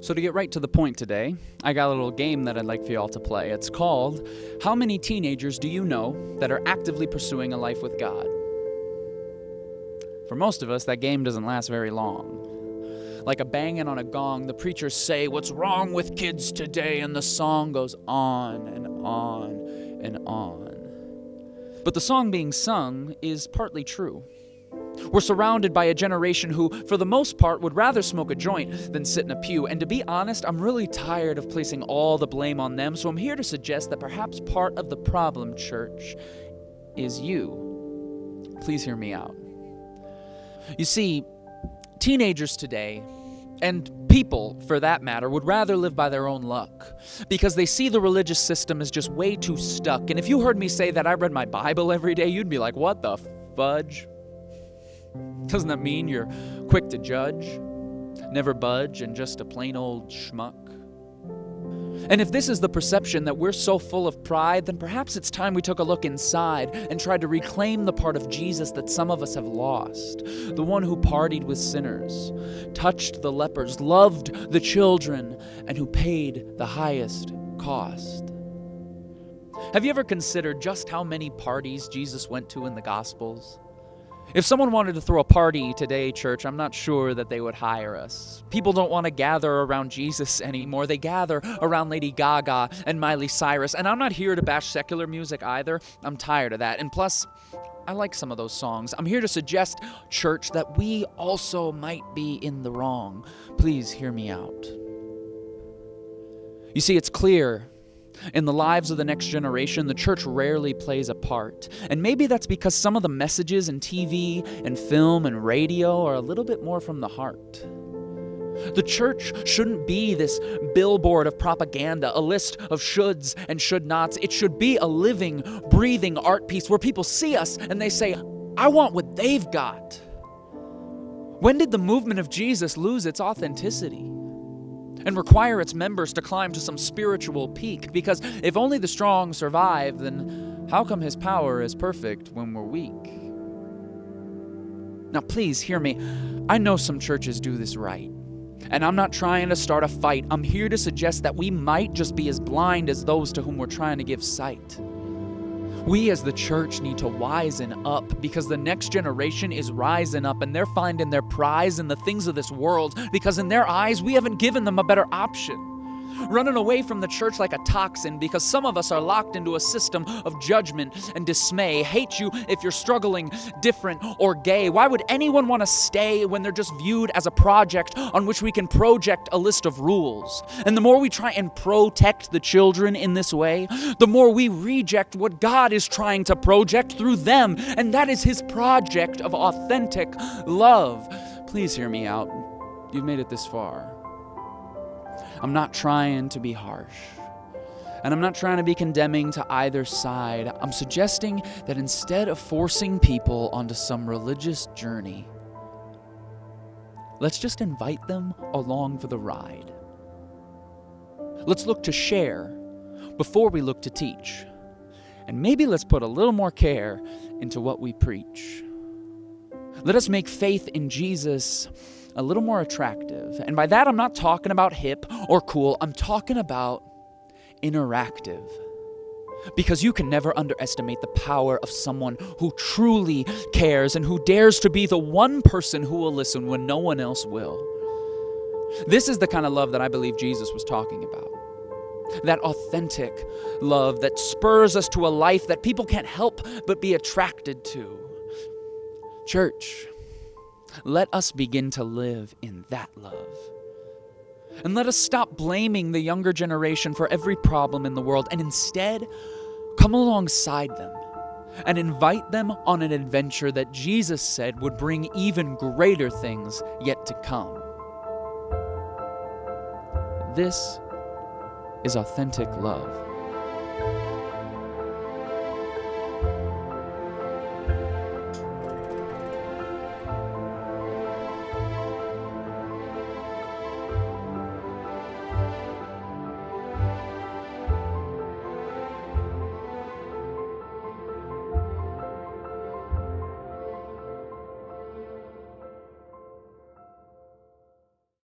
So to get right to the point today, I got a little game that I'd like for y'all to play. It's called, How Many Teenagers Do You Know That Are Actively Pursuing a Life with God? For most of us, that game doesn't last very long. Like a banging on a gong, the preachers say, "What's wrong with kids today?" And the song goes on and on and on. But the song being sung is partly true. We're surrounded by a generation who, for the most part, would rather smoke a joint than sit in a pew. And to be honest, I'm really tired of placing all the blame on them, so I'm here to suggest that perhaps part of the problem, church, is you. Please hear me out. You see, teenagers today, and people, for that matter, would rather live by their own luck because they see the religious system as just way too stuck. And if you heard me say that I read my Bible every day, you'd be like, what the fudge? Doesn't that mean you're quick to judge, never budge, and just a plain old schmuck? And if this is the perception that we're so full of pride, then perhaps it's time we took a look inside and tried to reclaim the part of Jesus that some of us have lost. The one who partied with sinners, touched the lepers, loved the children, and who paid the highest cost. Have you ever considered just how many parties Jesus went to in the Gospels? If someone wanted to throw a party today, church, I'm not sure that they would hire us. People don't want to gather around Jesus anymore. They gather around Lady Gaga and Miley Cyrus. And I'm not here to bash secular music either. I'm tired of that. And plus, I like some of those songs. I'm here to suggest, church, that we also might be in the wrong. Please hear me out. You see, it's clear in the lives of the next generation, the church rarely plays a part. And maybe that's because some of the messages in TV and film and radio are a little bit more from the heart. The church shouldn't be this billboard of propaganda, a list of shoulds and should nots. It should be a living, breathing art piece where people see us and they say, I want what they've got. When did the movement of Jesus lose its authenticity and require its members to climb to some spiritual peak? Because if only the strong survive, then how come his power is perfect when we're weak? Now please hear me. I know some churches do this right, and I'm not trying to start a fight. I'm here to suggest that we might just be as blind as those to whom we're trying to give sight. We as the church need to wisen up because the next generation is rising up and they're finding their prize in the things of this world because in their eyes, we haven't given them a better option. Running away from the church like a toxin because some of us are locked into a system of judgment and dismay. Hate you if you're struggling, different, or gay. Why would anyone want to stay when they're just viewed as a project on which we can project a list of rules? And the more we try and protect the children in this way, the more we reject what God is trying to project through them, and that is his project of authentic love. Please hear me out. You've made it this far. I'm not trying to be harsh, and I'm not trying to be condemning to either side. I'm suggesting that instead of forcing people onto some religious journey, let's just invite them along for the ride. Let's look to share before we look to teach, and maybe let's put a little more care into what we preach. Let us make faith in Jesus a little more attractive. And by that, I'm not talking about hip or cool. I'm talking about interactive. Because you can never underestimate the power of someone who truly cares and who dares to be the one person who will listen when no one else will. This is the kind of love that I believe Jesus was talking about. That authentic love that spurs us to a life that people can't help but be attracted to. Church, let us begin to live in that love. And let us stop blaming the younger generation for every problem in the world and instead come alongside them and invite them on an adventure that Jesus said would bring even greater things yet to come. This is authentic love.